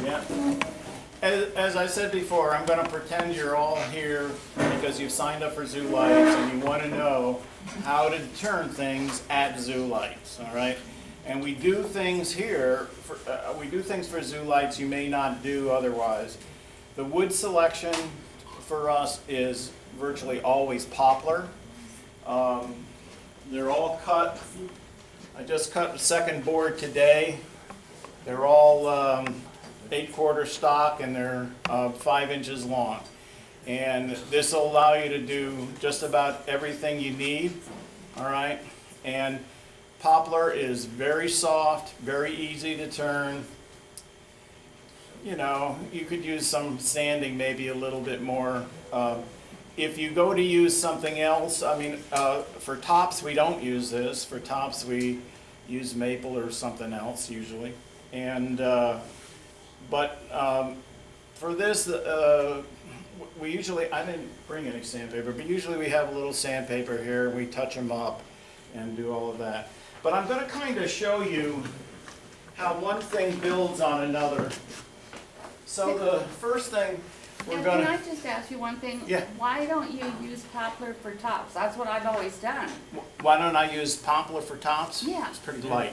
Yeah. As I said before, I'm going to pretend you're all here because you've signed up for ZooLights and you want to know how to turn things at ZooLights, all right? And we do things here, we do things for ZooLights you may not do otherwise. The wood selection for us is virtually always poplar. They're all cut. I just cut the second board today. They're all 8/4 stock and they're 5 inches long. And this will allow you to do just about everything you need, all right? And poplar is very soft, very easy to turn. You know, you could use some sanding, maybe a little bit more. If you go to use something else, I mean, for tops we don't use this. For tops we use maple or something else usually. And for this, we usually, I didn't bring any sandpaper, but usually we have a little sandpaper here. We touch them up and do all of that. But I'm going to kind of show you how one thing builds on another. So the first thing we're going to... Can I just ask you one thing? Yeah. Why don't you use poplar for tops? That's what I've always done. Why don't I use poplar for tops? Yeah. It's pretty light.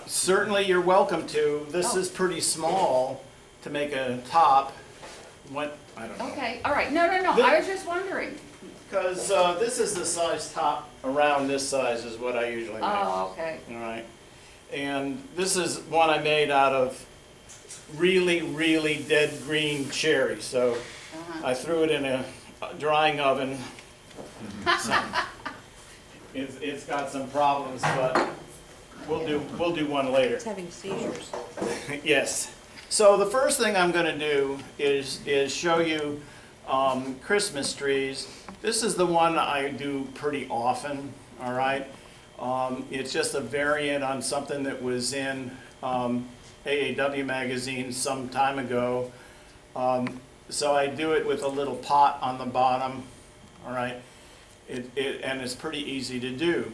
Certainly you're welcome to. This is pretty small to make a top. What, I don't know. Okay, all right. No, I was just wondering. Because this is the size top, around this size is what I usually make. Oh, okay. All right. And this is one I made out of really, really dead green cherry. So I threw it in a drying oven. So it's got some problems, but we'll do one later. It's having seizures. Yes. So the first thing I'm going to do is show you Christmas trees. This is the one I do pretty often, all right? It's just a variant on something that was in AAW magazine some time ago. So I do it with a little pot on the bottom, all right? And it's pretty easy to do.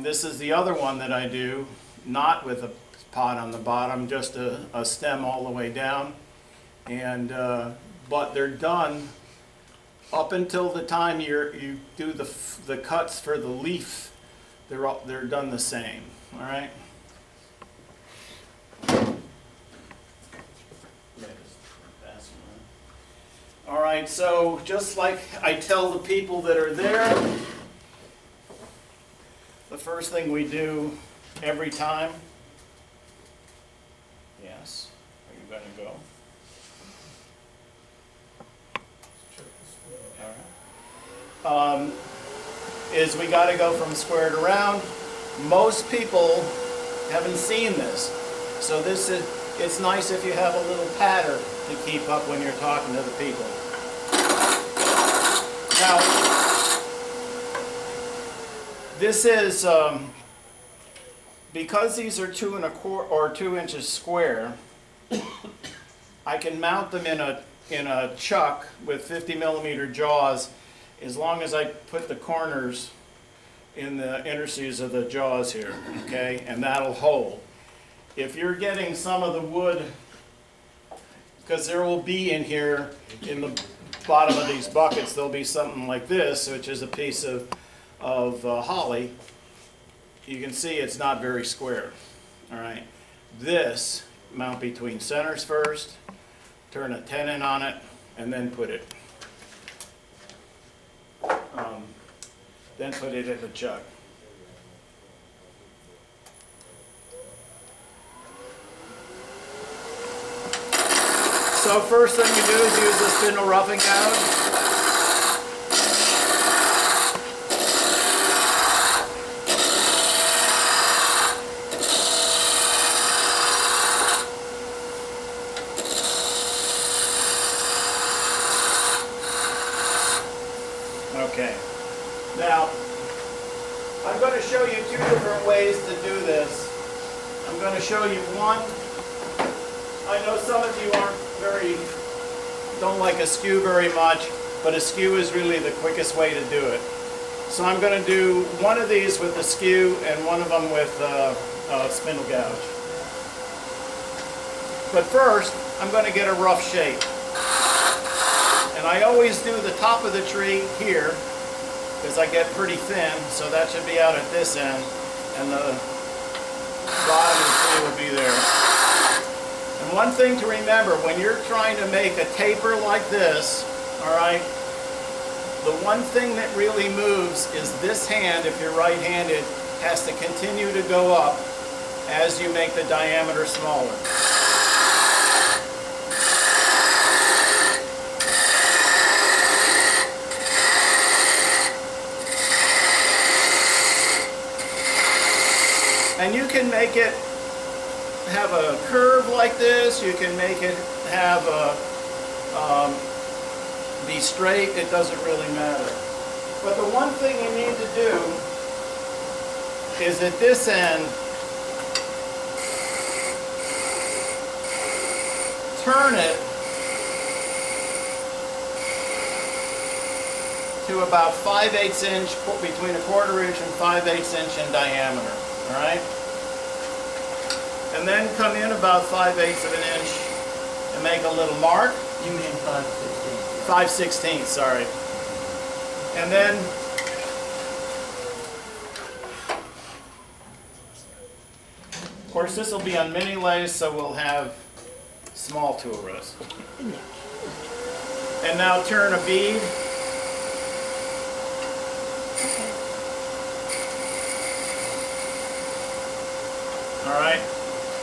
This is the other one that I do, not with a pot on the bottom, just a stem all the way down. And but they're done up until the time you do the cuts for the leaf. They're done the same. All right. All right. So just like I tell the people that are there, the first thing we do every time. Yes. Are you going to go? All right. Is we got to go from square to round. Most people haven't seen this, so it's nice if you have a little pattern to keep up when you're talking to the people. Now, this is because these are 2 1/4 or 2 inches square. I can mount them in a chuck with 50mm jaws, as long as I put the corners in the interstices of the jaws here, okay, and that'll hold. If you're getting some of the wood, because there will be in here, in the bottom of these buckets, there'll be something like this, which is a piece of holly. You can see it's not very square, all right. This, mount between centers first, turn a tenon on it, and then put it. Then put it in the chuck. So first thing you do is use the spindle roughing gouge. Okay. Now, I'm going to show you 2 different ways to do this. I'm going to show you one. I know some of you don't like a skew very much, but a skew is really the quickest way to do it. So I'm going to do one of these with the skew and one of them with spindle gouge. But first, I'm going to get a rough shape. And I always do the top of the tree here, because I get pretty thin, so that should be out at this end, and the bottom of the tree will be there. And one thing to remember, when you're trying to make a taper like this, all right, the one thing that really moves is this hand, if you're right-handed, has to continue to go up as you make the diameter smaller. And you can make it have a curve like this, you can make it have a, be straight, it doesn't really matter. But the one thing you need to do is at this end, turn it to about 5/8 inch, between a 1/4 inch and 5/8 inch in diameter. All right, and then come in about 5/8 of an inch and make a little mark. You mean 5/16? 5/16, sorry. And then of course this will be on mini lathe, so we'll have small tool rest. And now turn a bead. All right,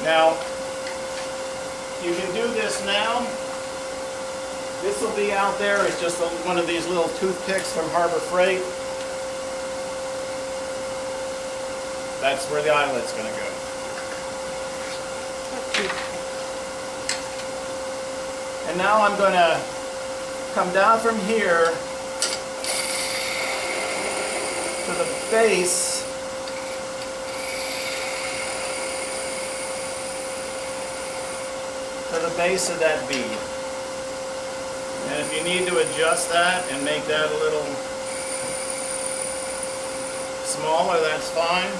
now you can do this now. This will be out there. It's just one of these little toothpicks from Harbor Freight. That's where the eyelet's going to go. And now I'm going to come down from here to the base of that bead. And if you need to adjust that and make that a little smaller, that's fine.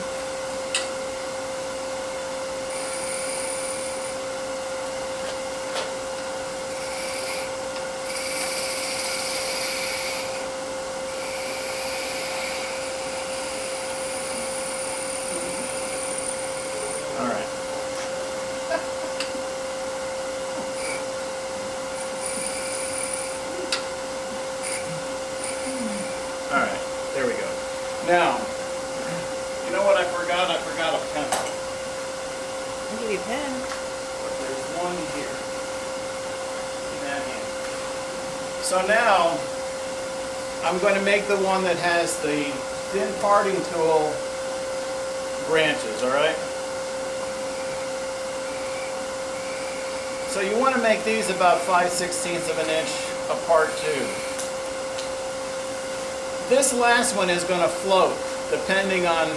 All right. Alright, there we go. Now, you know what I forgot? I forgot a pencil. I'll give you a pen. But there's one here. In that hand. So now, I'm going to make the one that has the thin parting tool branches, alright? So you want to make these about 5/16 of an inch apart too. This last one is going to float depending on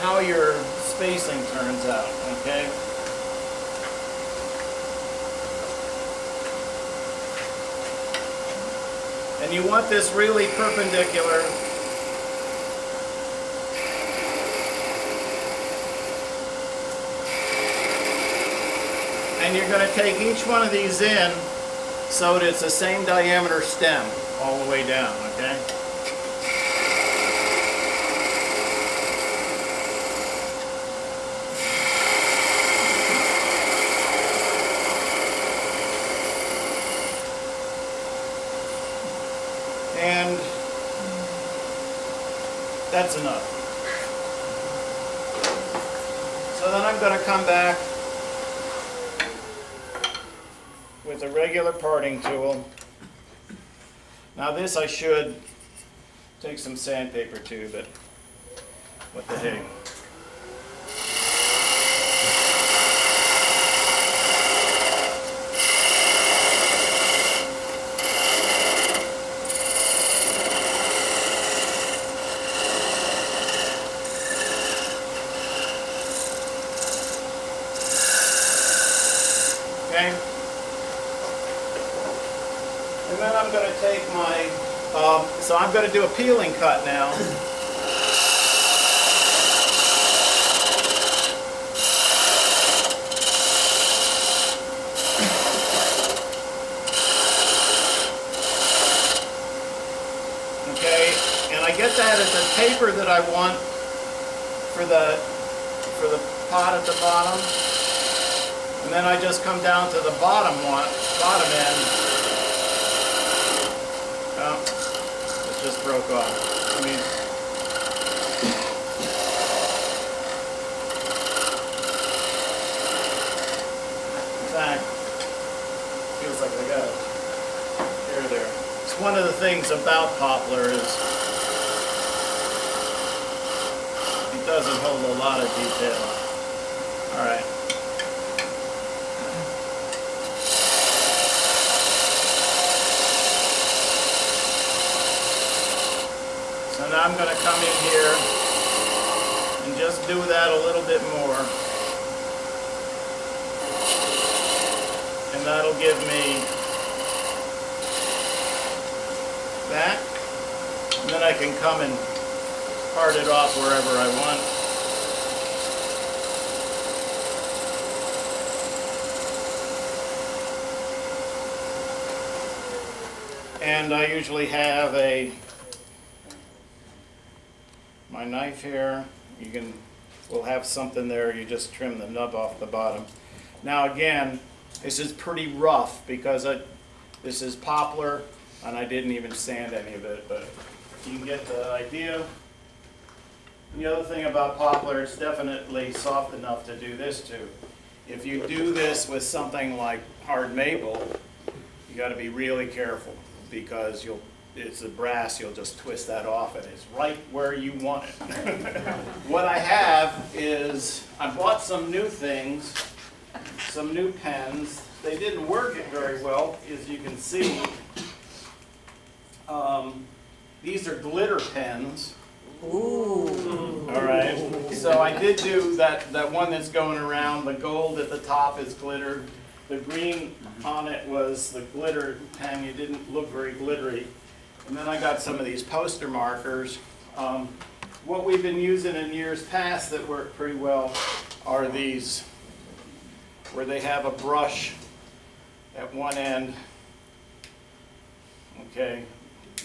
how your spacing turns out, okay? And you want this really perpendicular. And you're going to take each one of these in so that it's the same diameter stem all the way down, okay? And that's enough. So then I'm going to come back with a regular parting tool. Now this I should take some sandpaper too, but what the heck. Okay. And then I'm going to take my, so I'm going to do a peeling cut now. want for the pot at the bottom. And then I just come down to the bottom end. Oh, it just broke off. I mean, in fact, feels like I got it. There. It's one of the things about poplar is it doesn't hold a lot of detail. All right. So now I'm going to come in here and just do that a little bit more. And that'll give me that. And then I can come and part it off wherever I want. And I usually have my knife here. We'll have something there. You just trim the nub off the bottom. Now again, this is pretty rough because this is poplar and I didn't even sand any of it, but you can get the idea. And the other thing about poplar, it's definitely soft enough to do this too. If you do this with something like hard maple, you got to be really careful because it's the brass, you'll just twist that off and it's right where you want it. What I have is, I bought some new things, some new pens. They didn't work it very well, as you can see. These are glitter pens. Ooh. All right, so I did do that one that's going around. The gold at the top is glitter. The green on it was the glitter pen. You didn't look very glittery. And then I got some of these poster markers. What we've been using in years past that work pretty well are these, where they have a brush at one end. Okay,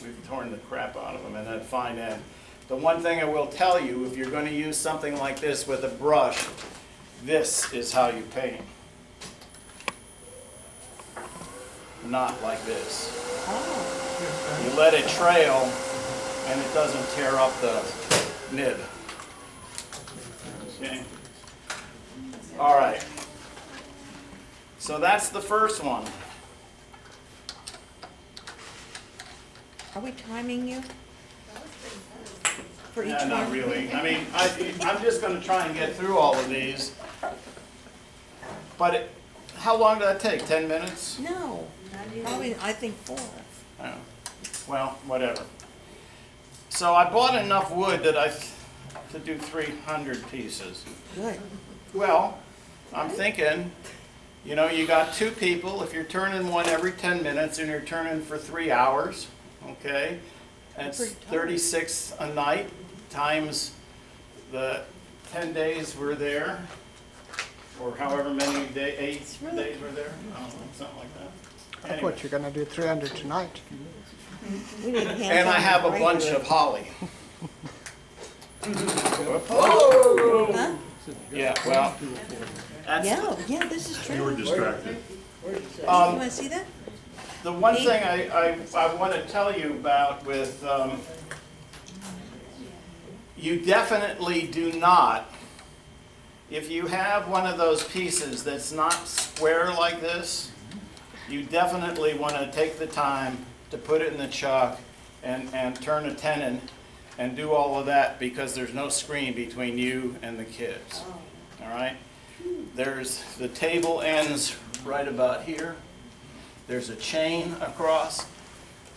we've torn the crap out of them, and that fine end. The one thing I will tell you, if you're going to use something like this with a brush, this is how you paint. Not like this. Oh. You let it trail and it doesn't tear up the nib. Okay. All right. So that's the first one. Are we timing you? For each Yeah, one? not really. I mean, I'm just going to try and get through all of these. But how long did that take? 10 minutes? No, probably, I think 4. Oh, well, whatever. So I bought enough wood that to do 300 pieces. Good. Well, I'm thinking, you know, you got 2 people. If you're turning one every 10 minutes and you're turning for 3 hours, okay, that's Pretty tight. 36 a night times the 10 days we're there, or however many days we're there. I don't know, something like that. I thought you're gonna do 300 tonight. We need hands And I on have the a bunch regular. of holly. Huh? Yeah, well, that's Yeah, this is true. You were distracted. You want to see that? the one thing I want to tell you about with, you definitely do not, if you have one of those pieces that's not square like this, you definitely want to take the time to put it in the chuck and turn a tenon and do all of that, because there's no screen between you and the kids. All right? There's, the table ends right about here. There's a chain across,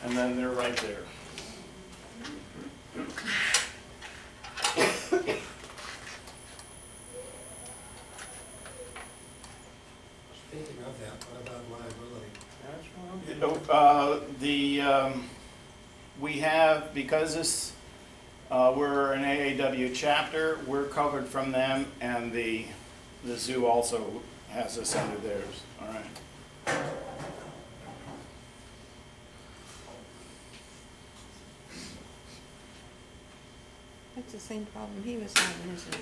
and then they're right there. Speaking of that, what about liability? We have, because this, we're an AAW chapter, we're covered from them, and the zoo also has us under theirs, all right? the same problem he was having, isn't it?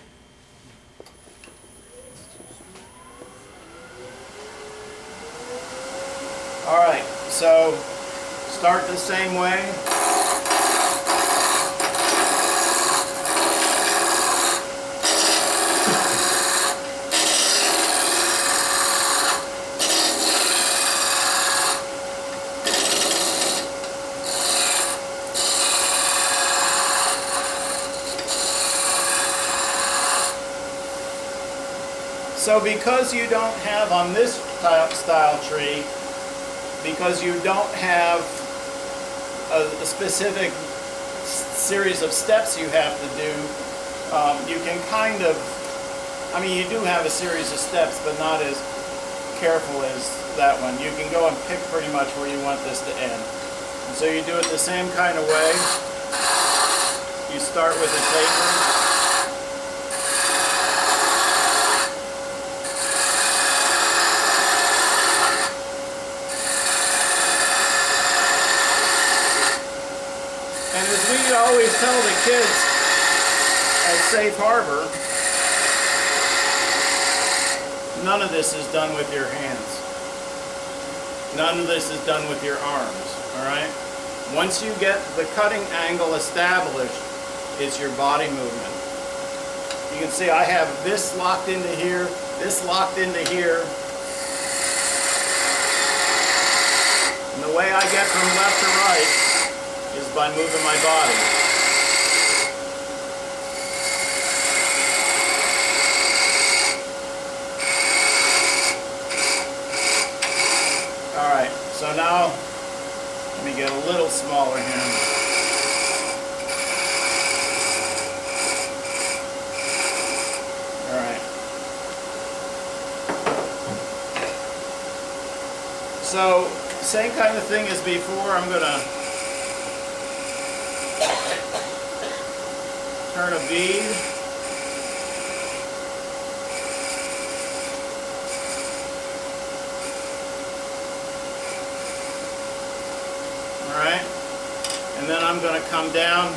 All right, so start the same way. So because you don't have on this style tree, because you don't have a specific series of steps you have to do, you can kind of, I mean, you do have a series of steps, but not as careful as that one. You can go and pick pretty much where you want this to end. And so you do it the same kind of way. You start with a taper. And as we always tell the kids at Safe Harbor, none of this is done with your hands. None of this is done with your arms, all right? Once you get the cutting angle established, it's your body movement. You can see I have this locked into here, this locked into here. And the way I get from left to right is by moving my body. All right, so now let me get a little smaller here. All right. So same kind of thing as before. I'm gonna turn a bead. All right, and then I'm going to come down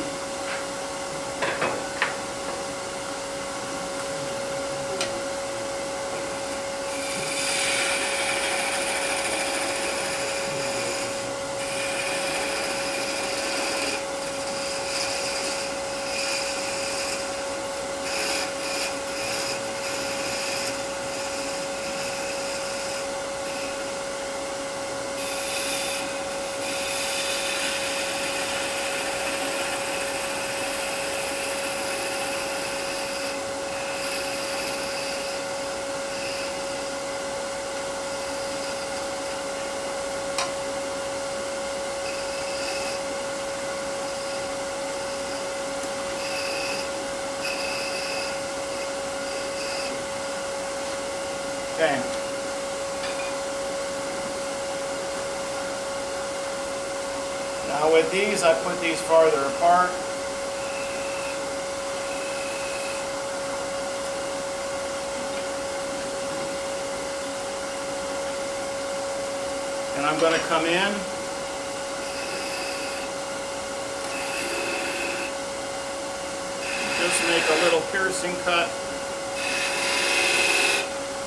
Okay. Now with these, I put these farther apart. And I'm going to come in. Just make a little piercing cut.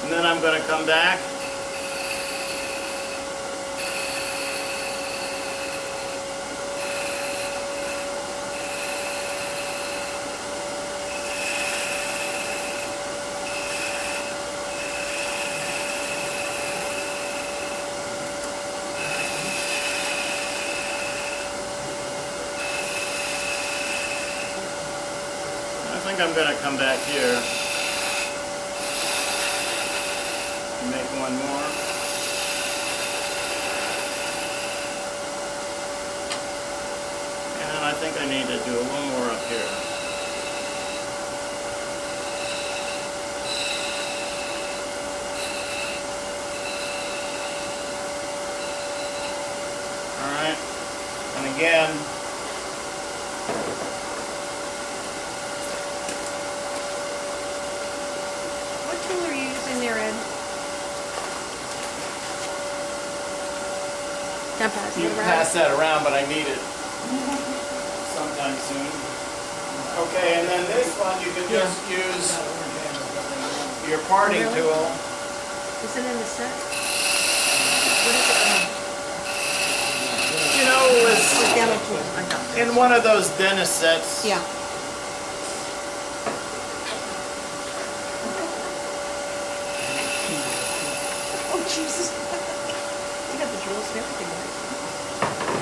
And then I'm going to come back. I think I'm going to come back here. Make one more. And I think I need to do a little more up here. All right. And again, What tool are you using there, Ed? Can I pass it you can around? pass that around, but I need it sometime soon. Okay, and then this one you can just use your parting Really? tool. Is it in the set? What is it? You know, Oh, it's demo tool, I got it. in one of those dentist sets. Yeah. Oh, Jesus. You got the drills and everything, right?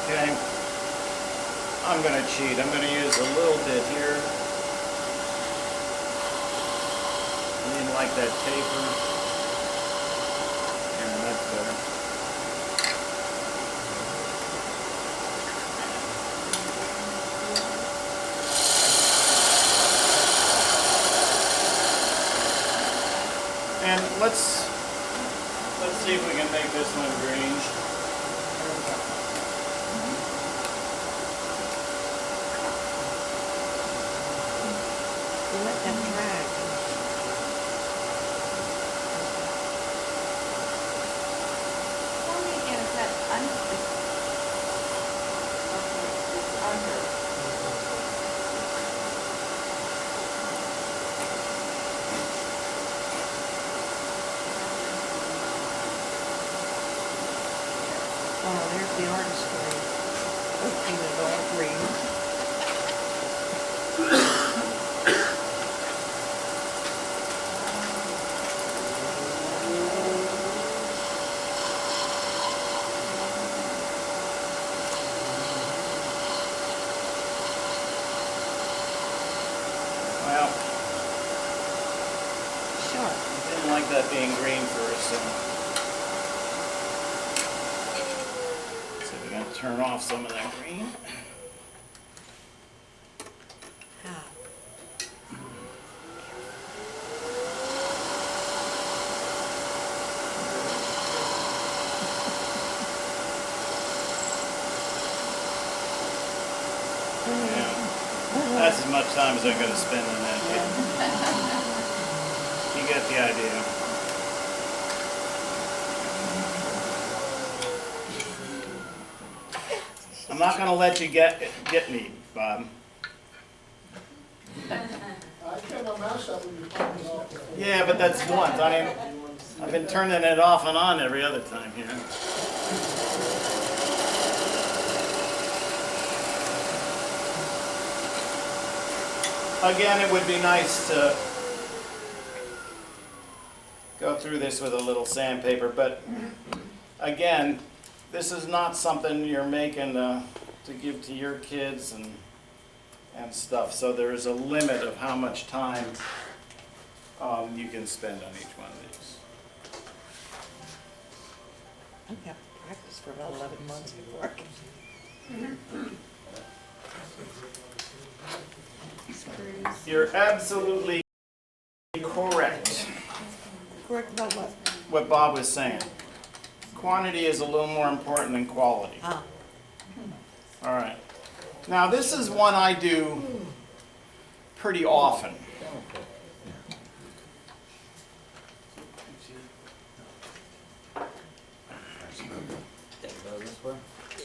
Okay. I'm going to cheat. I'm going to use a little bit here. I didn't like that taper. Yeah, that's better. And let's see if we can make this one green. You let that drag. Tell me again, is that under? Okay, it's under. Oh, there's the artist green. Oh, painted all green. Well, Sharp. didn't like that being green first, so. So we're going to turn off some of that green. Ah. Yeah. That's as much time as I'm going to spend on that. You get the idea. I'm not going to let you get me, Bob. I turned my mouse up when you turned it off before. Yeah, but that's once. I mean, I've been turning it off and on every other time here. Again, it would be nice to go through this with a little sandpaper, but again, this is not something you're making to give to your kids and stuff. So there is a limit of how much time you can spend on each one of these. I'm gonna have to practice for about 11 months before I can. Screws. You're absolutely correct. Correct about what? What Bob was saying. Quantity is a little more important than quality. Ah. All right. Now this is one I do pretty often.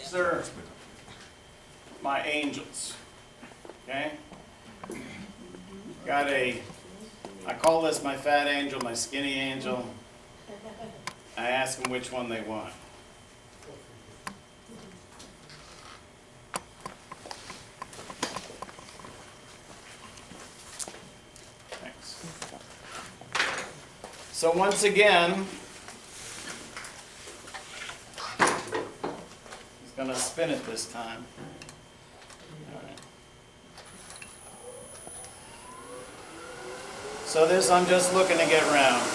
Sir, my angels. Okay? I call this my fat angel, my skinny angel. I ask them which one they want. Thanks. So once again, he's going to spin it this time. All right. So this I'm just looking to get round.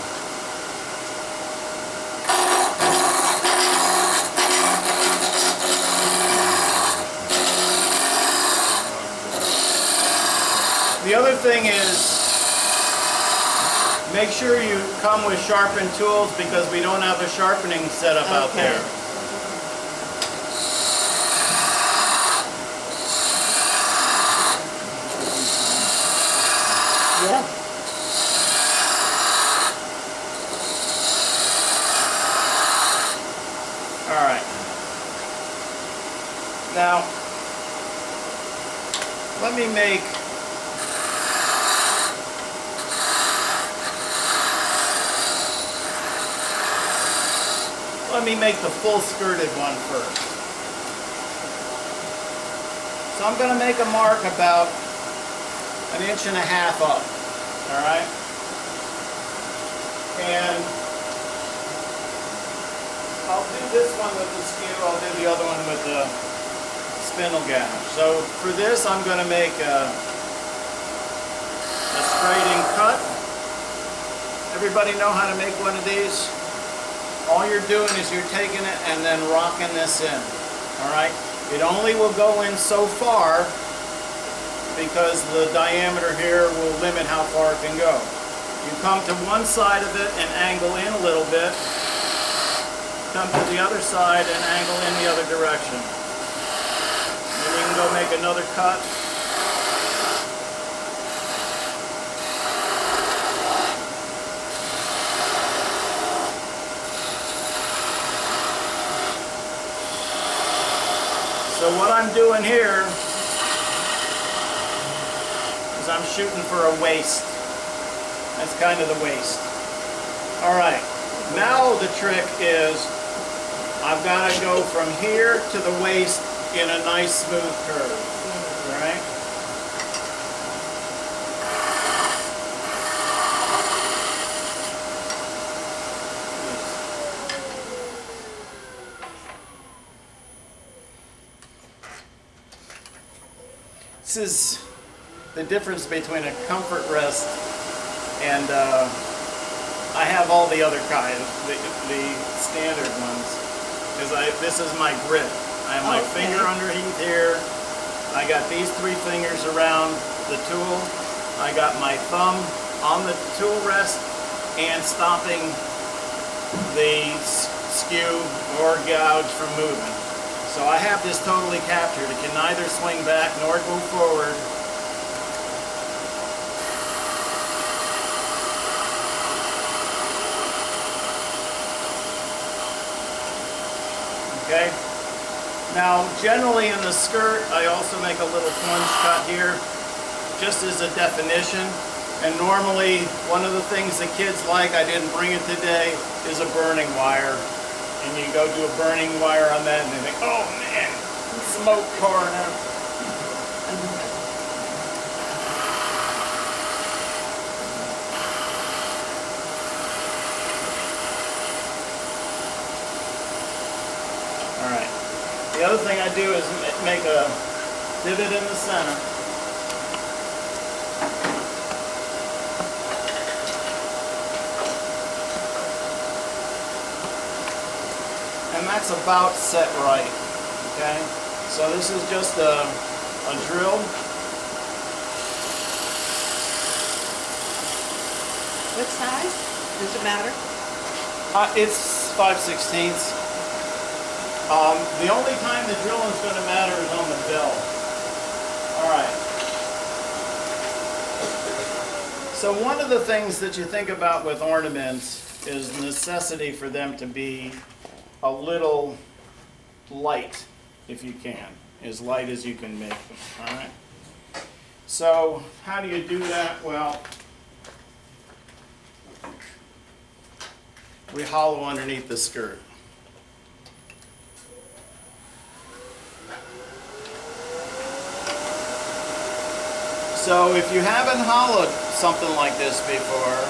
thing is, make sure you come with sharpened tools because we don't have a sharpening setup out Okay. there. Yeah. All right. Now, let me make the full skirted one first. So I'm going to make a mark about 1.5 inches up. All right. And I'll do this one with the skew, I'll do the other one with the spindle gouge. So for this I'm going to make a straight in cut. Everybody know how to make one of these? All you're doing is you're taking it and then rocking this in. Alright? It only will go in so far because the diameter here will limit how far it can go. You come to one side of it and angle in a little bit. Come to the other side and angle in the other direction. Then you can go make another cut. So what I'm doing here is I'm shooting for a waist. That's kind of the waist. All right, now the trick is I've got to go from here to the waist in a nice smooth curve, all right? This is the difference between a comfort rest and I have all the other kinds, the standard ones. This is my grip. I have my finger underneath here. I got these 3 fingers around the tool. I got my thumb on the tool rest and stopping the skew or gouge from moving. So I have this totally captured. It can neither swing back nor go forward. Okay. Now, generally in the skirt, I also make a little plunge cut here, just as a definition. And normally, one of the things the kids like, I didn't bring it today, is a burning wire. And you go do a burning wire on that, and they think, oh man, smoke pouring out. The other thing I do is make a divot in the center. And that's about set right, okay? So this is just a drill. What size? Does it matter? It's 5/16. The only time the drilling is going to matter is on the bill. All right. So one of the things that you think about with ornaments is the necessity for them to be a little light, if you can, as light as you can make them. All right. So how do you do that? Well, we hollow underneath the skirt. So if you haven't hollowed something like this before,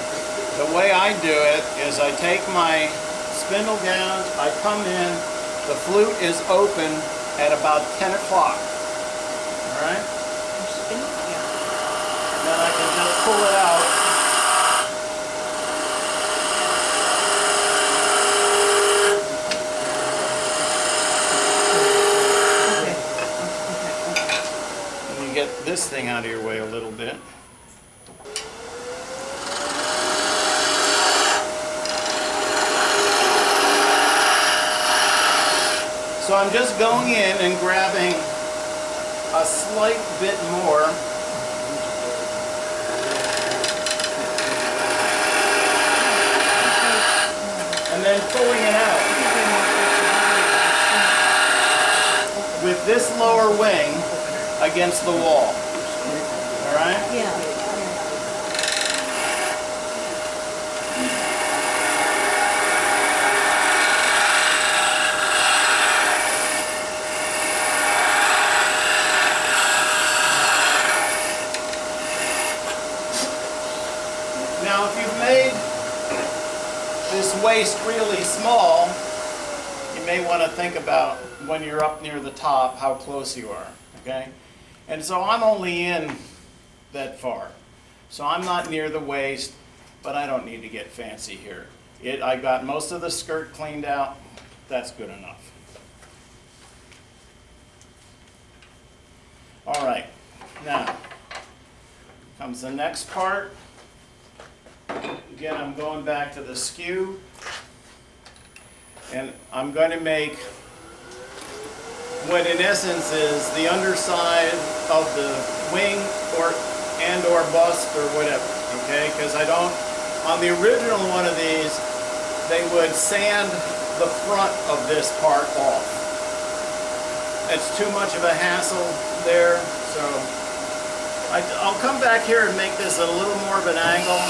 the way I do it is I take my spindle gouge, I come in, the flute is open at about 10 o'clock, all right? Then I can just pull it out. And you get this thing out of your way a little bit. I'm just going in and grabbing a slight bit more. And then pulling it out with this lower wing against the wall. All right? Yeah. Now, if you've made this waist really small, you may want to think about when you're up near the top how close you are, okay? And so I'm only in that far. So I'm not near the waist, but I don't need to get fancy here. I got most of the skirt cleaned out. That's good enough. All right, now comes the next part. Again, I'm going back to the skew, and I'm going to make what in essence is the underside of the wing or bust or whatever, okay? Because I don't, on the original one of these, they would sand the front of this part off. It's too much of a hassle there, so I'll come back here and make this at a little more of an angle.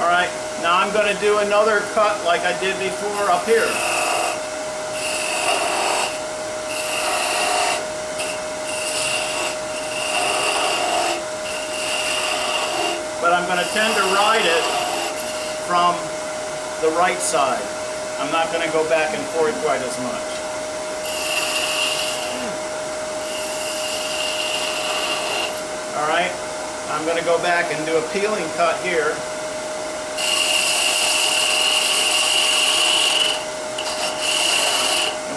All right, now I'm going to do another cut like I did before up here. But I'm going to tend to ride it from the right side. I'm not going to go back and forth quite as much. All right, I'm going to go back and do a peeling cut here.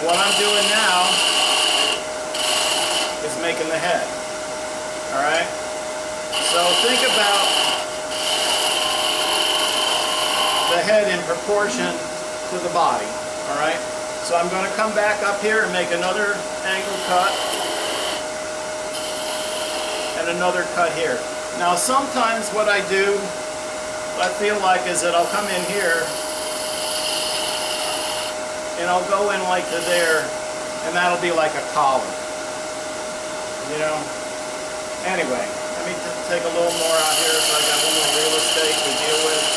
What I'm doing now is making the head. All right? So think about the head in proportion to the body. All right? So I'm going to come back up here and make another angle cut and another cut here. Now sometimes what I do, I feel like, is that I'll come in here and I'll go in like to there, and that'll be like a collar, you know? Anyway, let me take a little more out here so I got a little more real estate to deal with.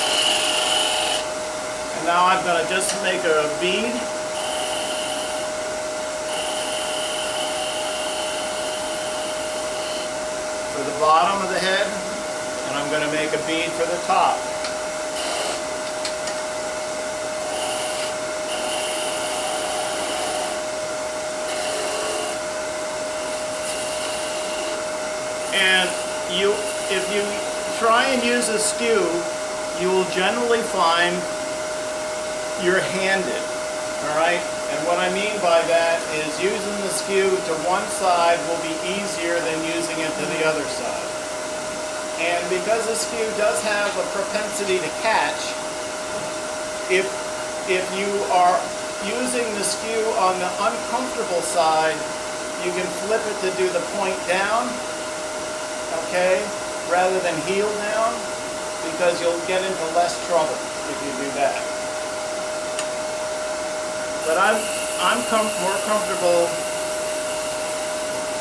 And now I'm going to just make a bead. For the bottom of the head, and I'm going to make a bead for the top. And if you try and use a skew, you will generally find you're handed, all right? And what I mean by that is using the skew to one side will be easier than using it to the other side. And because the skew does have a propensity to catch, if you are using the skew on the uncomfortable side, you can flip it to do the point down, okay, rather than heel down, because you'll get into less trouble if you do that. But I'm more comfortable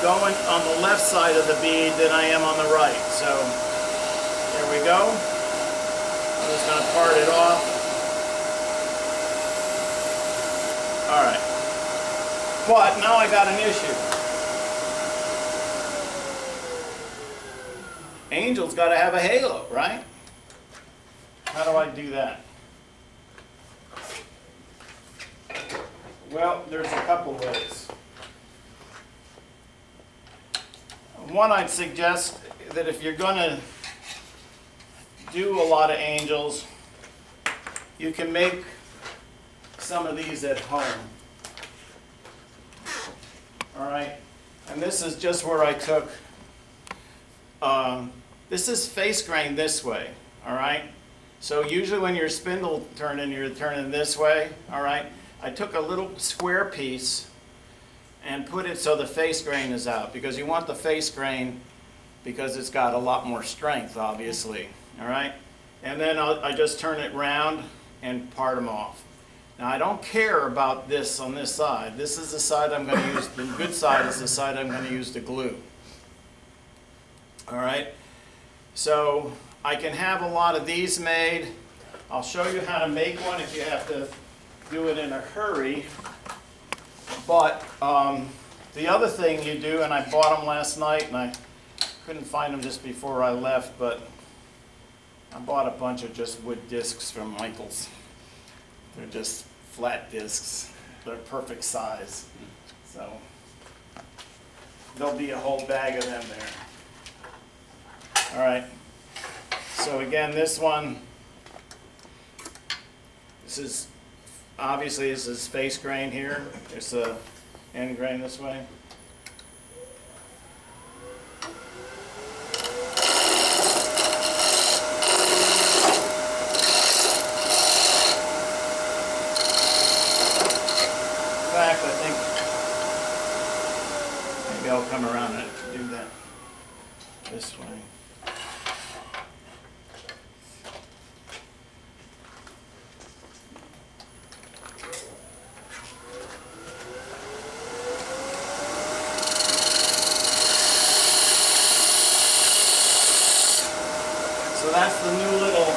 going on the left side of the bead than I am on the right. So there we go. I'm just going to part it off. All right. But now I got an issue. Angel's got to have a halo, right? How do I do that? Well, there's a couple ways. One, I'd suggest that if you're going to do a lot of angels, you can make some of these at home. All right? And this is just where I took, this is face grain this way, all right? So usually when you're spindle turning, you're turning this way, all right? I took a little square piece and put it so the face grain is out, because you want the face grain because it's got a lot more strength, obviously, all right? And then I just turn it round and part them off. Now I don't care about this on this side. This is the side I'm going to use, the good side is the side I'm going to use to glue. All right? So I can have a lot of these made. I'll show you how to make one if you have to do it in a hurry. But the other thing you do, and I bought them last night, and I couldn't find them just before I left, but I bought a bunch of just wood discs from Michael's. They're just flat discs. They're perfect size. So there'll be a whole bag of them there. All right. So again, this one, this is, obviously this is face grain here. There's a end grain this way. In fact, I think maybe I'll come around and do that this way. So that's the new little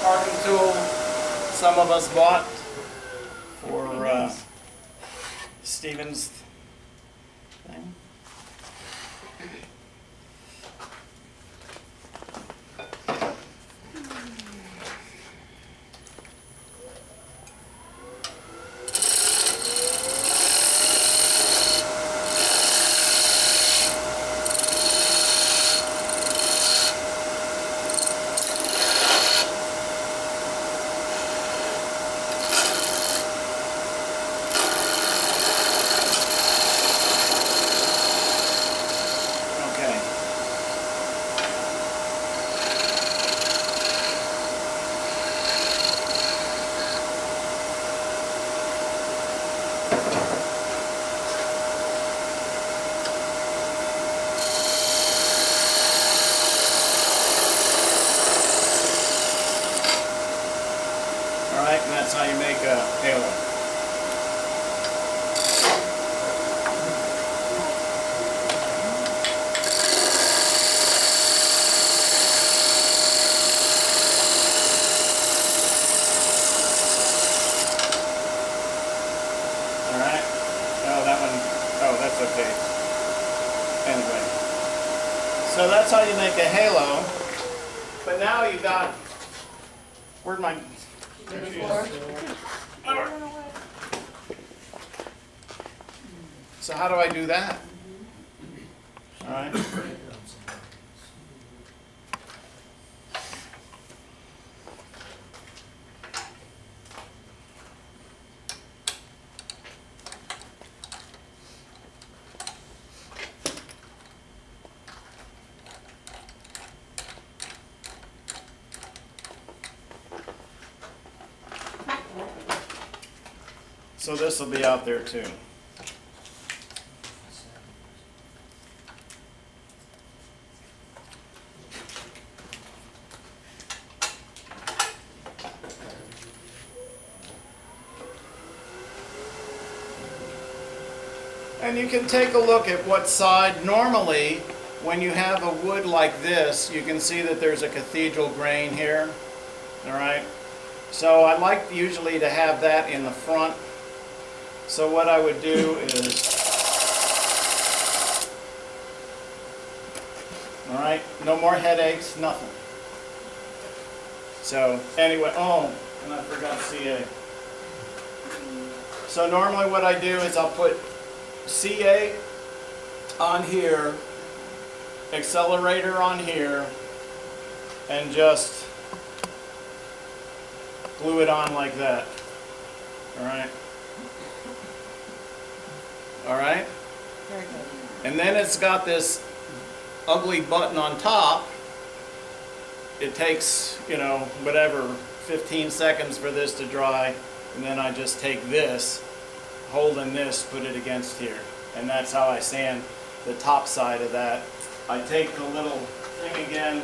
carving tool some of us bought for Steven's thing. Alright, and that's how you make a halo. Alright. Oh, that one, oh, that's okay. Anyway. So that's how you make a halo. But now you got, where'd my... So how do I do that? All right. So this will be out there too. And you can take a look at what side. Normally, when you have a wood like this, you can see that there's a cathedral grain here. All right. So I like usually to have that in the front. So what I would do is, all right, no more headaches, nothing. So anyway, oh, and I forgot CA. So normally what I do is I'll put CA on here, accelerator on here, and just glue it on like that. All right. All right? Very good. And then it's got this ugly button on top it takes, you know, whatever, 15 seconds for this to dry, and then I just take this, holding this, put it against here. And that's how I sand the top side of that. I take the little thing again,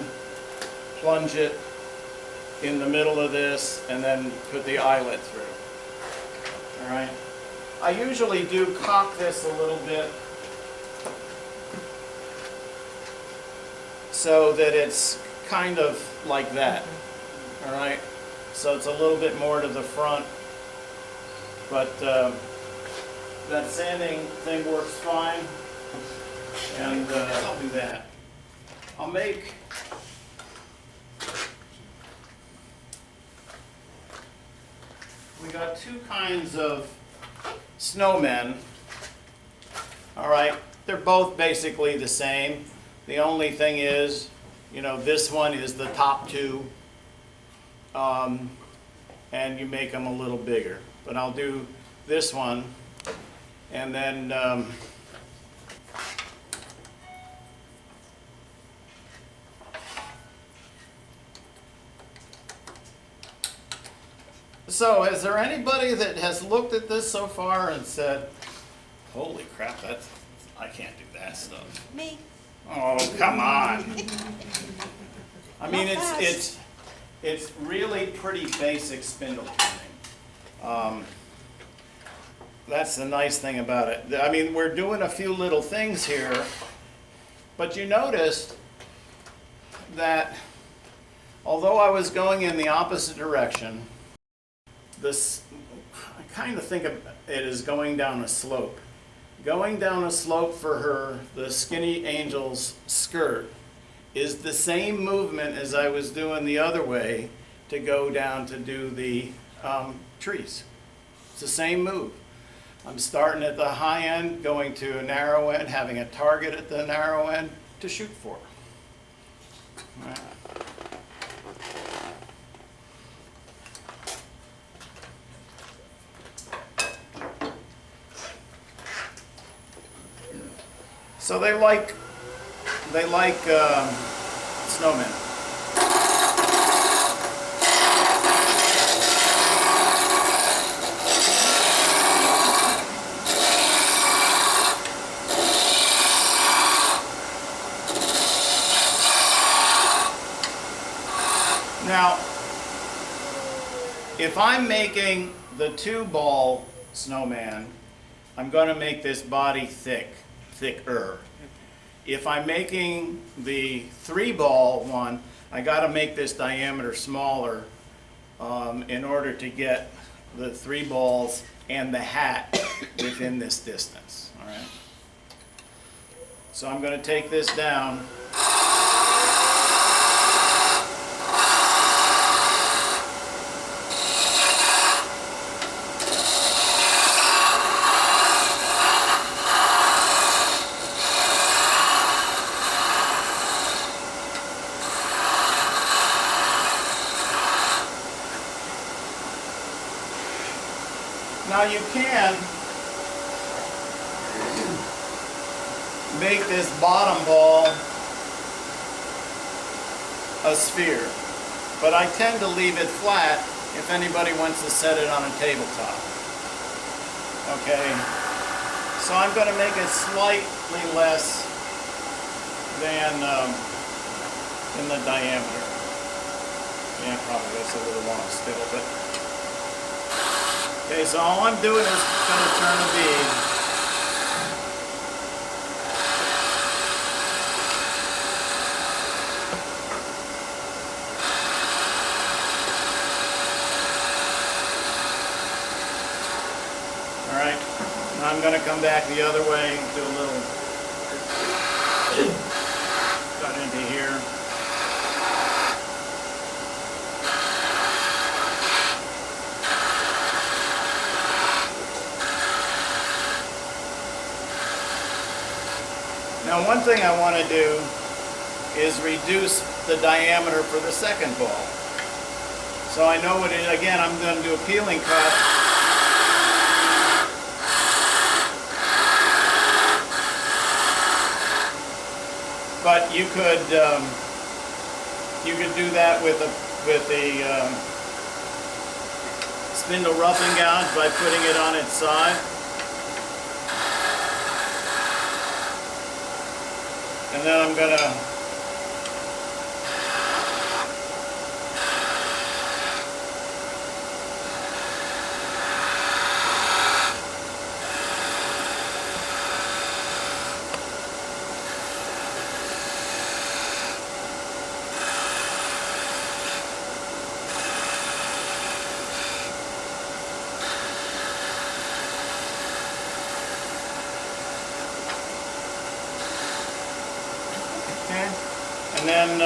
plunge it in the middle of this, and then put the eyelet through. All right. I usually do cock this a little bit so that it's kind of like that. All right. So it's a little bit more to the front, but that sanding thing works fine, and I'll do that. I'll make we got two kinds of snowmen. All right, they're both basically the same. The only thing is, you know, this one is the top two, and you make them a little bigger. But I'll do this one, and then so is there anybody that has looked at this so far and said, holy crap, that's, I can't do that stuff? Me. Oh, come on. I mean, Not fast. it's really pretty basic spindle turning. That's the nice thing about it. I mean, we're doing a few little things here, but you noticed that although I was going in the opposite direction, this, I kind of think of it as going down a slope. Going down a slope for her, the Skinny Angel's skirt, is the same movement as I was doing the other way to go down to do the trees. It's the same move. I'm starting at the high end, going to a narrow end, having a target at the narrow end to shoot for. All right. So they like snowmen. Now, if I'm making the 2-ball snowman, I'm going to make this body thicker. If I'm making the 3-ball one, I got to make this diameter smaller in order to get the 3 balls and the hat within this distance. All right. So I'm going to take this down. Now you can make this bottom ball a sphere, but I tend to leave it flat if anybody wants to set it on a tabletop. Okay, so I'm going to make it slightly less than in the diameter. Yeah, probably that's a little long still, but okay, so all I'm doing is going to turn a bead. All right, now I'm going to come back the other way, do a little cut into here. Now one thing I want to do is reduce the diameter for the second ball. So I know what it, again, I'm going to do a peeling cut. But you could You could do that with a spindle roughing gouge by putting it on its side. And then I'm gonna and then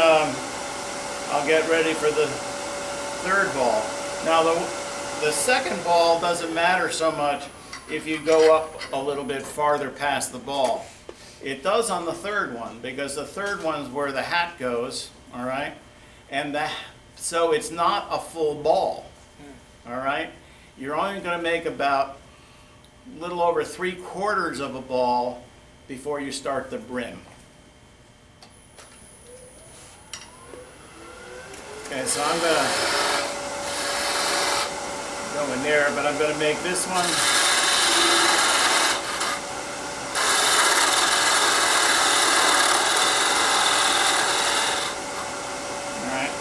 I'll get ready for the third ball. Now the second ball doesn't matter so much if you go up a little bit farther past the ball. It does on the third one, because the third one's where the hat goes, all right? And so it's not a full ball, all right? You're only going to make about a little over 3/4 of a ball before you start the brim. Okay, so I'm going to go in there, but I'm going to make this one. All right.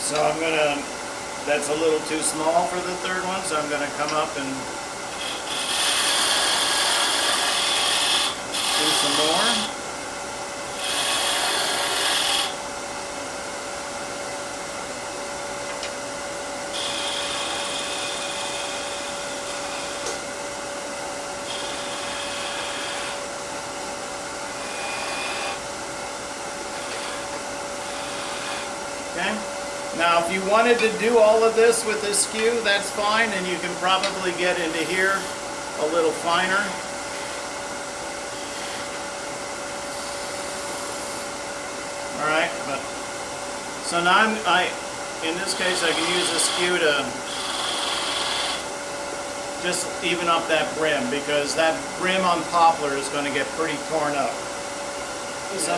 So I'm gonna, that's a little too small for the third one, so I'm gonna come up and do some more. Okay. Now, if you wanted to do all of this with this skew, that's fine, and you can probably get into here a little finer. All right, but so now in this case, I can use a skew to just even up that brim, because that brim on poplar is going to get pretty torn up. So,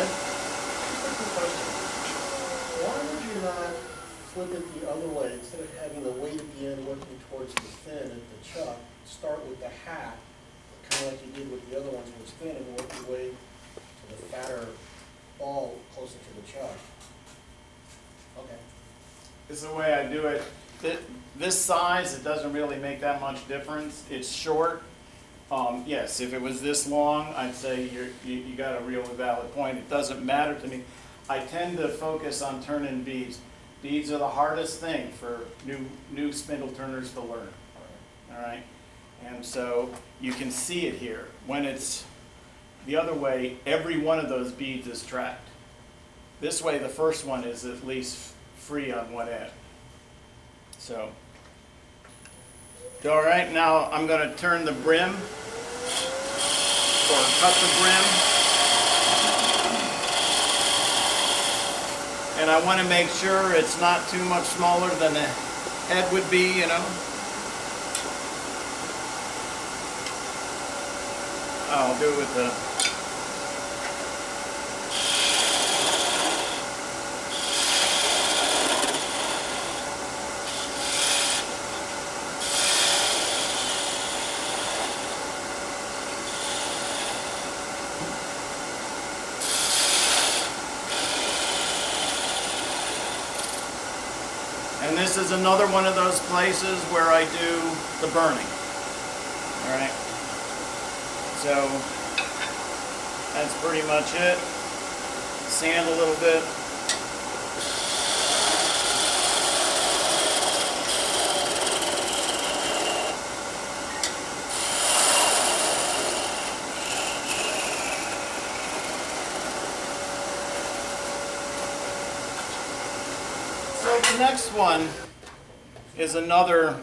Why would you not flip it the other way, instead of having the weight at the end working towards the fin at the chuck, start with the hat, kind of like you did with the other ones was thin, and work your way to the fatter ball closer to the chuck. Okay. This is the way I do it. This size, it doesn't really make that much difference. It's short. Yes, if it was this long, I'd say you got a real valid point. It doesn't matter to me. I tend to focus on turning beads. Beads are the hardest thing for new spindle turners to learn. All right, and so you can see it here. When it's the other way, every one of those beads is tracked. This way, the first one is at least free on one end. So, all right, now I'm going to turn the brim, or cut the brim. And I want to make sure it's not too much smaller than the head would be, you know. I'll do it with the And this is another one of those places where I do the burning. All right. So that's pretty much it. Sand a little bit. this next one is another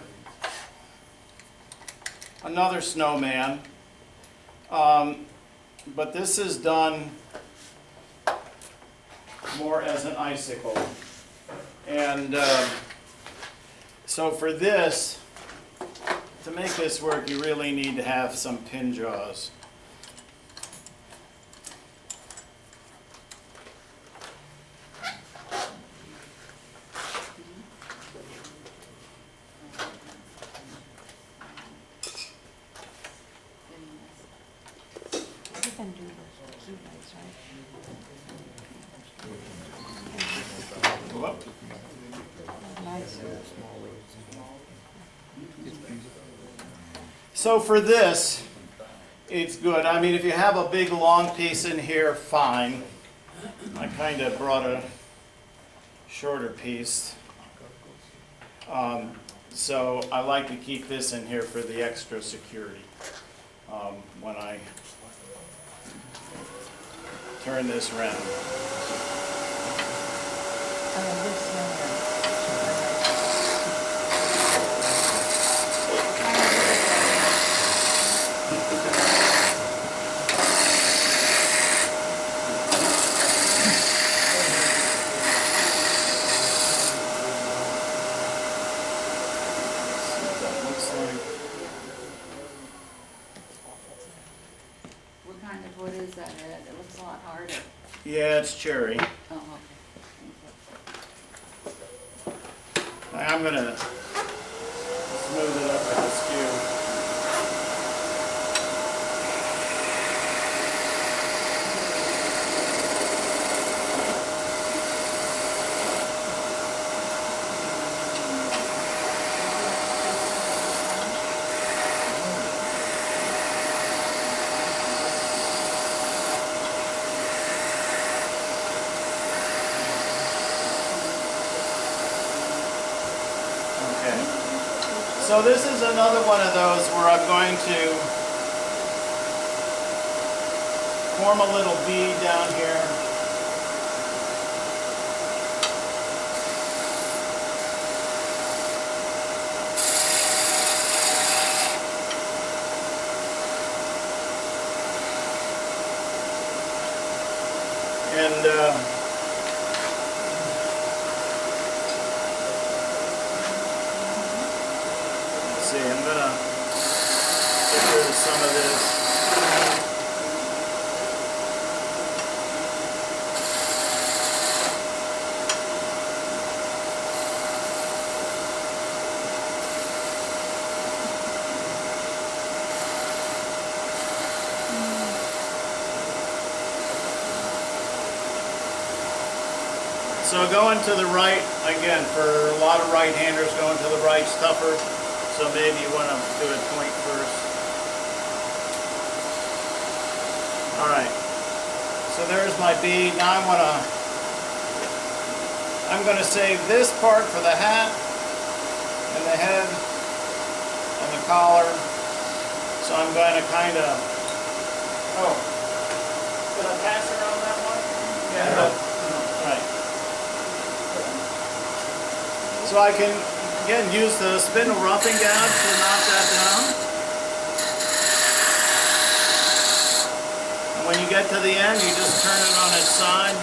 snowman. But this is done more as an icicle. And so for this, to make this work, you really need to have some pin jaws. You can do those ZooLights, right? Whoop. Nice. So for this, it's good. I mean, if you have a big long piece in here, fine. I kind of brought a shorter piece. So I like to keep this in here for the extra security when I turn this around. What kind of wood is that, Ed? It looks a lot harder. Yeah, it's cherry. Oh, okay. I'm going to smooth it up with a skew. So this is another one of those where I'm going to form a little bead down here. And I'm going to get rid of some of this. So going to the right, again, for a lot of right-handers, going to the right's tougher. So maybe you want to do it point first. All right. So there's my bead. Now I'm going to save this part for the hat and the head and the collar. So I'm going to kind of. Oh, did I pass around that one? Yeah. No. All right. So I can. Again, use the spindle roughing gouge to knock that down. And when you get to the end, you just turn it on its side.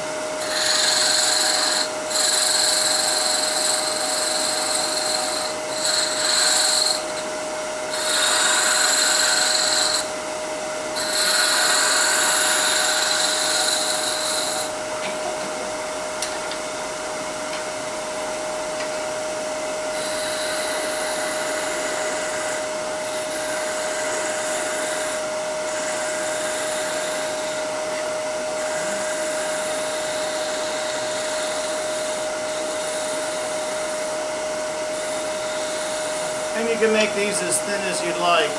And you can make these as thin as you'd like.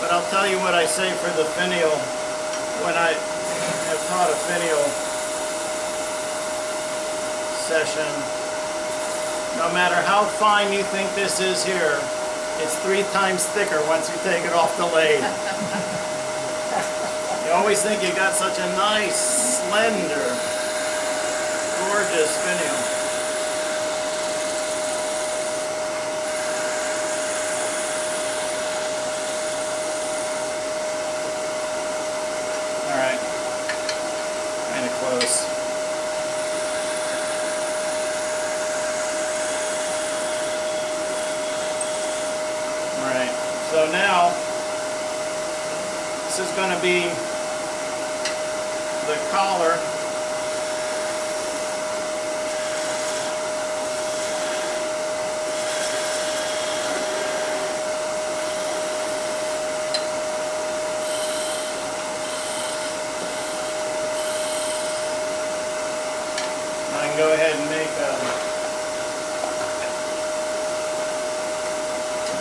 But I'll tell you what I say for the finial when I have taught a finial session. No matter how fine you think this is here, it's 3 times thicker once you take it off the lathe. You always think you got such a nice, slender gorgeous finial. All right, kind of close. All right, so now this is going to be the collar. I can go ahead and make the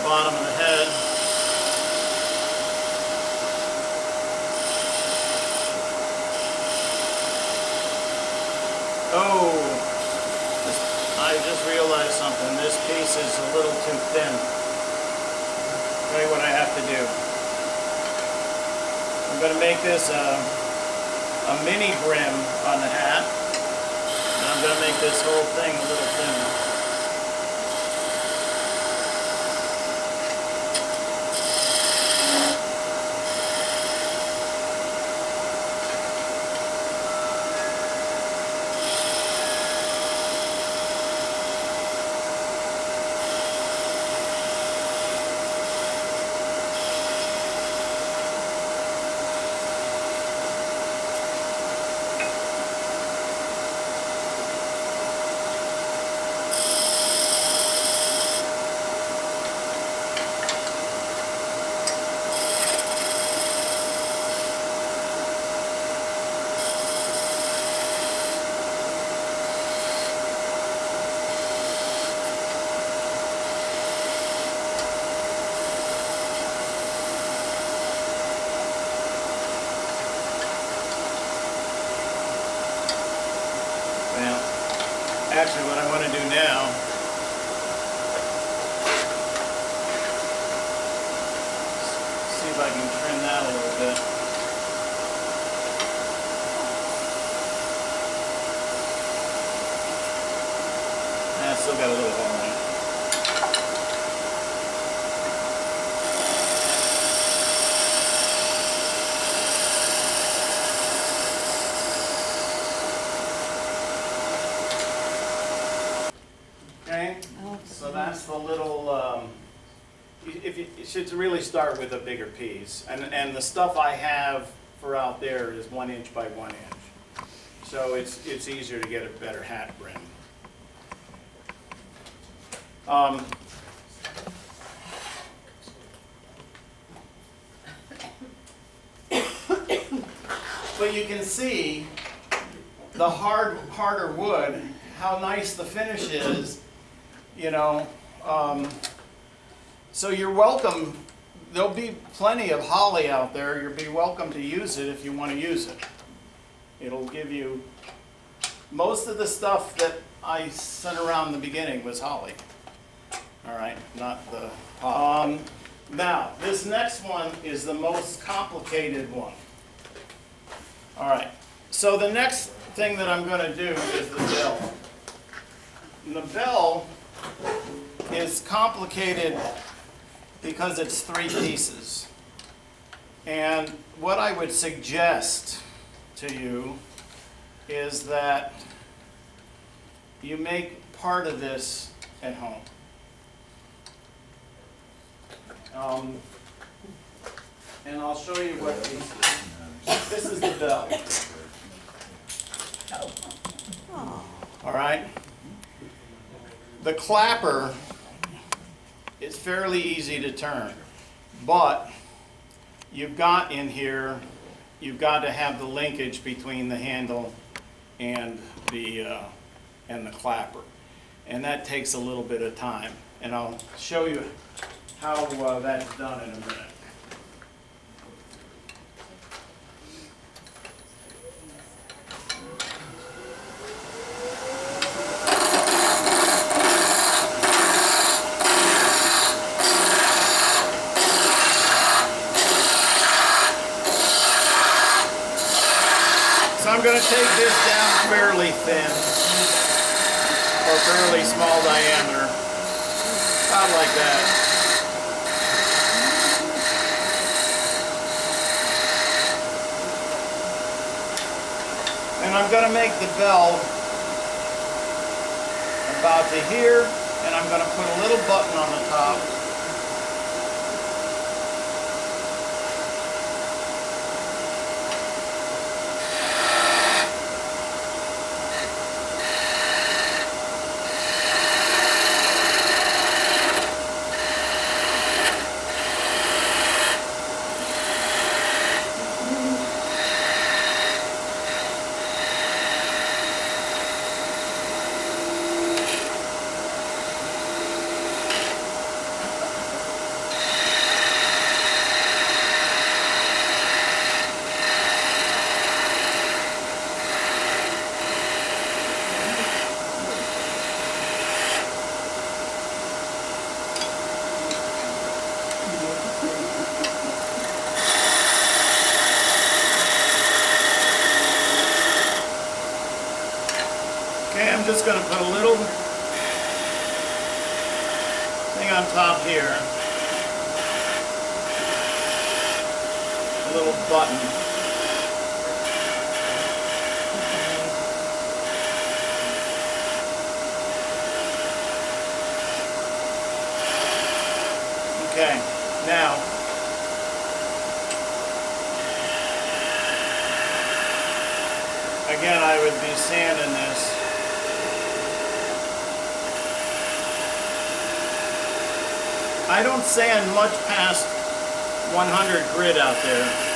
bottom of the head. Oh, I just realized something. This piece is a little too thin. I'll tell you what I have to do. I'm going to make this a mini brim on the hat. And I'm going to make this whole thing a little thinner. Actually, what I want to do now see if I can trim that a little bit. I still got a little hole in it. Okay, so that's the little, you should really start with a bigger piece. And the stuff I have for out there is 1 inch by 1 inch. So it's easier to get a better hat brim. But you can see the harder wood, how nice the finish is, you know. So you're welcome. There'll be plenty of holly out there. You'll be welcome to use it if you want to use it. It'll give you, most of the stuff that I sent around in the beginning was holly. All right, not the holly. Now, this next one is the most complicated one. All right, so the next thing that I'm going to do is the bell. And the bell is complicated because it's 3 pieces. And what I would suggest to you is that you make part of this at home. And I'll show you what this is the bell. All right. The clapper is fairly easy to turn, but you've got in here, you've got to have the linkage between the handle and the clapper, and that takes a little bit of time. And I'll show you how that's done in a minute. So I'm going to take this down fairly thin. fairly small diameter, about like that. And I'm going to make the bell about to here, and I'm going to put a little button on the top. Okay, I'm just going to put a little thing on top here. A little button. Okay, now again I would be sanding this. I don't sand much past 100 grit out there.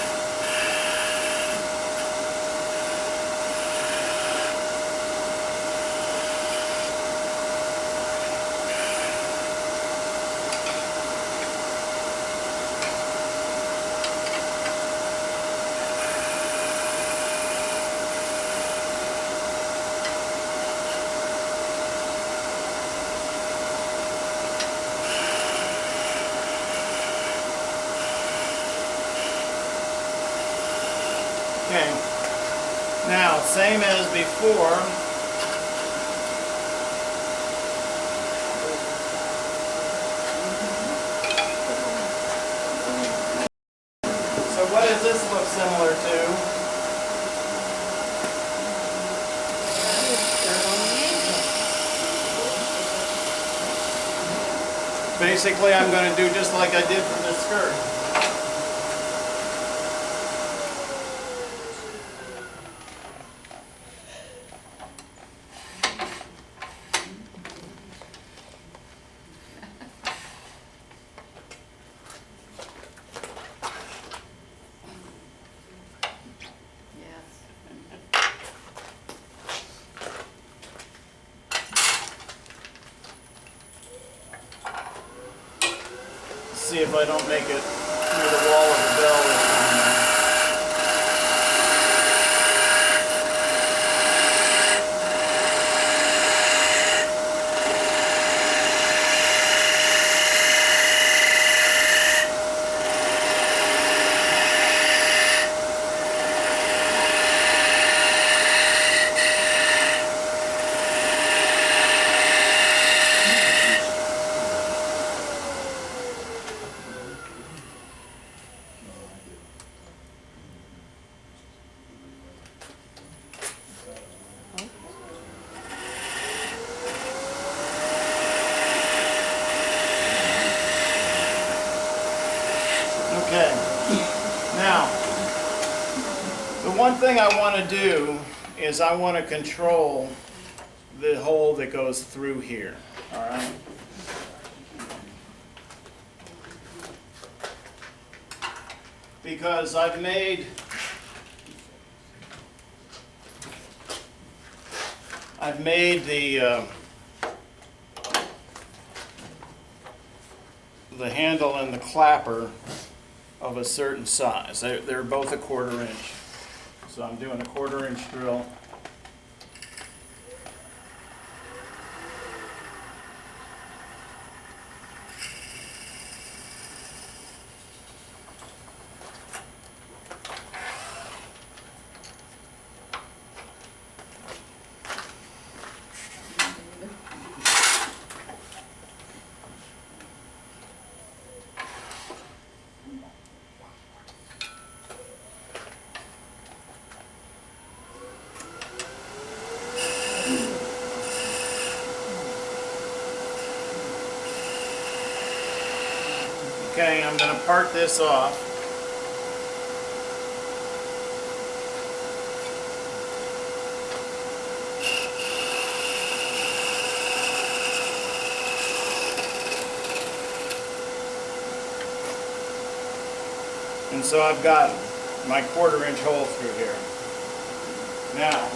Okay, now same as before. So what does this look similar to? Basically I'm going to do just like I did for this skirt. See if I don't make it through the wall of the bell this time. Okay, now, the one thing I want to do is I want to control the hole that goes through here, all right? Because I've made the handle and the clapper of a certain size. They're both 1/4 inch. So I'm doing a 1/4 inch drill. Okay, I'm going to part this off. And so I've got my 1/4 inch hole through here. Now,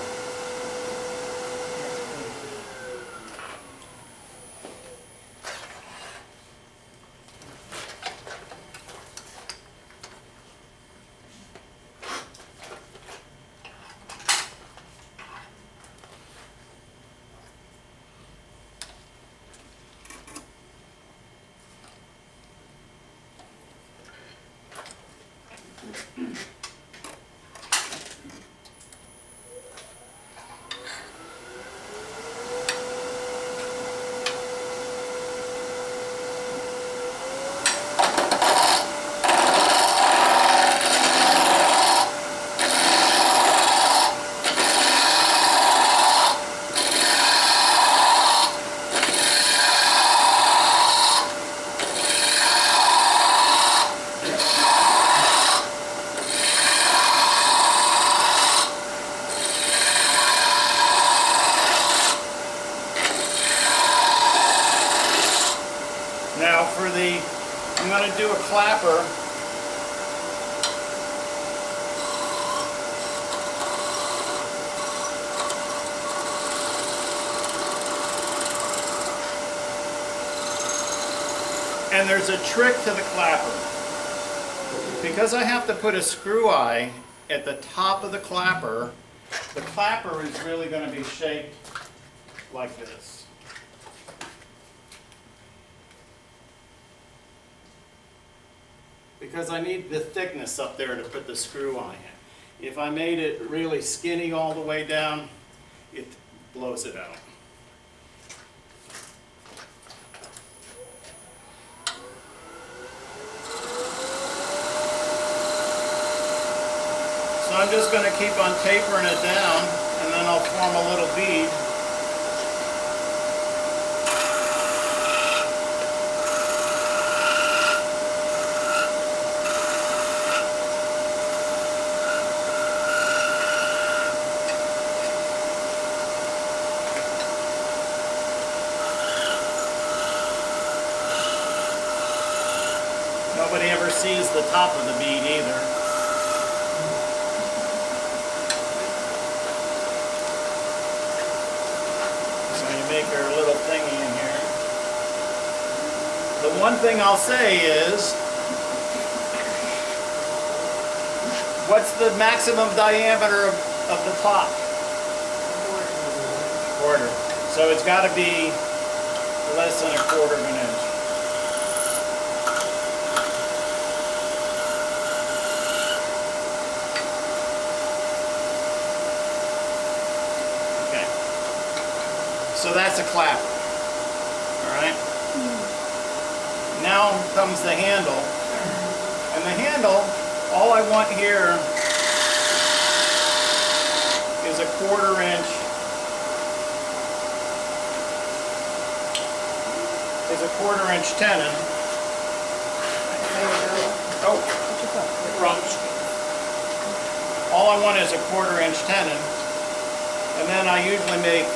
I'm going to do a clapper. And there's a trick to the clapper. Because I have to put a screw eye at the top of the clapper is really going to be shaped like this. Because I need the thickness up there to put the screw eye in. If I made it really skinny all the way down, it blows it out. So I'm just going to keep on tapering it down, and then I'll form a little bead. Nobody ever sees the top of the bead either. So you make your little thingy in here. The one thing I'll say is, what's the maximum diameter of the top? 1/4. So it's got to be less than 1/4 of an inch. So that's a clapper, all right? Now comes the handle. And the handle, all I want here is a 1/4 inch, tenon. Oh, wrong. All I want is a 1/4 inch tenon. And then I usually make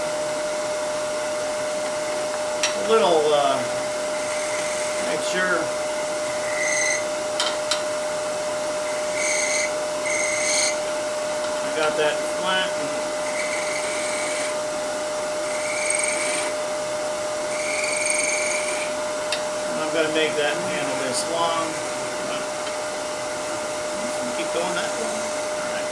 little, make sure I got that flat. And I'm going to make that handle this long. Keep going that long. All right.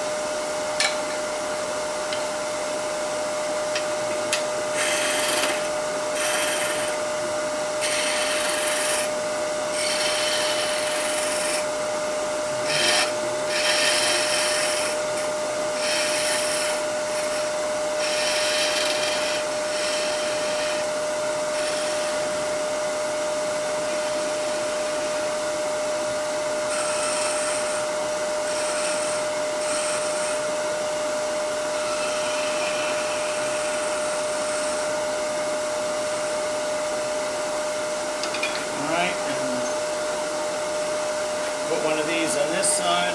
one of these on this side.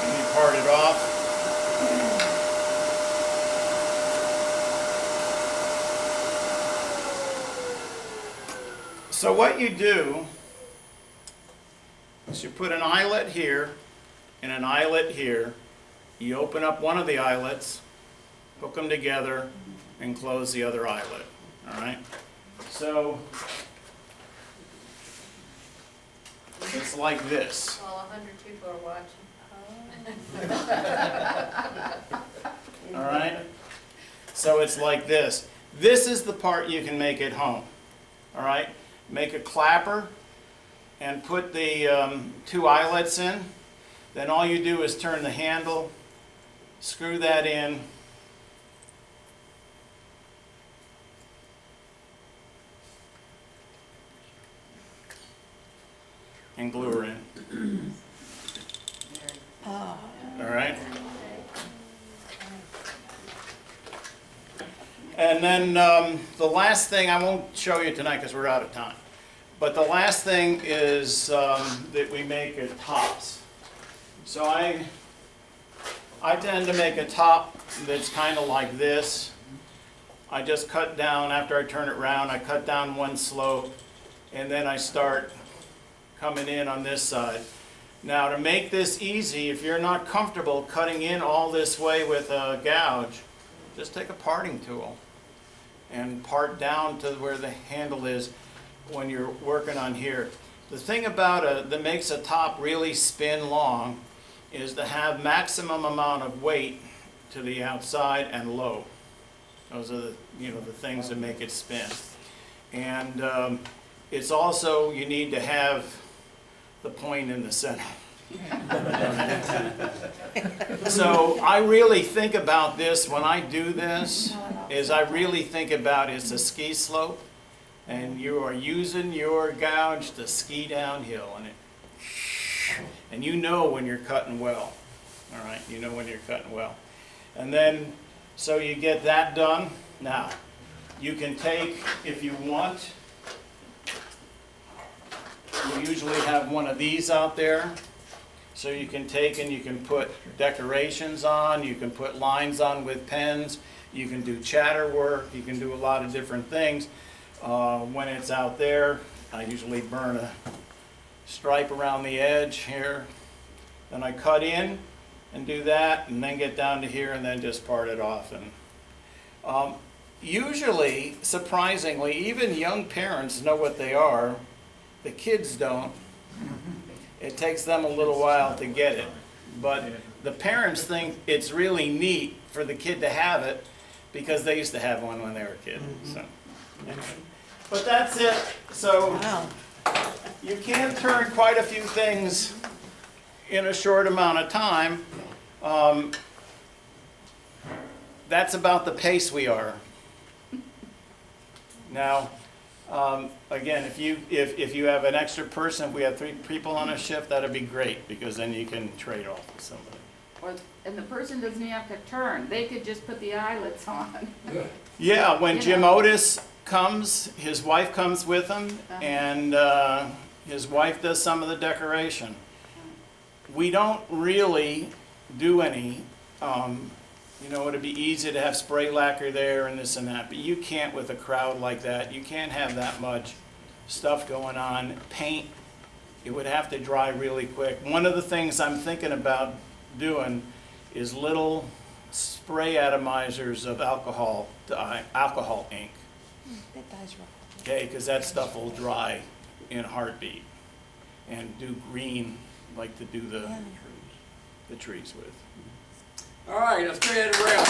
And you part it off. So what you do is you put an eyelet here and an eyelet here. You open up one of the eyelets, hook them together, and close the other eyelet. All right? So it's like this. Well, 100 people are watching. All right? So it's like this. This is the part you can make at home. All right? Make a clapper and put the 2 eyelets in. Then all you do is turn the handle, screw that in, and glue her in. All right? And then the last thing, I won't show you tonight because we're out of time, but the last thing is that we make are tops. So I tend to make a top that's kind of like this. I just cut down, after I turn it around, I cut down one slope, and then I start coming in on this side. Now to make this easy, if you're not comfortable cutting in all this way with a gouge, just take a parting tool and part down to where the handle is when you're working on here. The thing about that makes a top really spin long is to have maximum amount of weight to the outside and low. Those are the, the things that make it spin. And it's also, you need to have the point in the center. So I really think about this when I do this, is I really think about it's a ski slope and you are using your gouge to ski downhill and you know when you're cutting well. All right, you know when you're cutting well. And then, so you get that done. Now, you can take, if you want, we usually have one of these out there. So you can take and you can put decorations on, you can put lines on with pens, you can do chatter work, you can do a lot of different things. When it's out there, I usually burn a stripe around the edge here. Then I cut in and do that, and then get down to here and then just part it off. And usually, surprisingly, even young parents know what they are. The kids don't. It takes them a little while to get it. But the parents think it's really neat for the kid to have it because they used to have one when they were kids. So, anyway. But that's it. So you can turn quite a few things in a short amount of time. That's about the pace we are. Now, again, if you have an extra person, if we have 3 people on a shift, that'd be great because then you can trade off with somebody. And the person doesn't even have to turn. They could just put the eyelets on. Yeah, when Jim Otis comes, his wife comes with him, and his wife does some of the decoration. We don't really do any. It'd be easy to have spray lacquer there and this and that, but you can't with a crowd like that. You can't have that much stuff going on. Paint, it would have to dry really quick. One of the things I'm thinking about doing is little spray atomizers of alcohol ink. That dies rough. Okay, because that stuff will dry in a heartbeat, and do green like to do the trees with. All right, let's go ahead and wrap.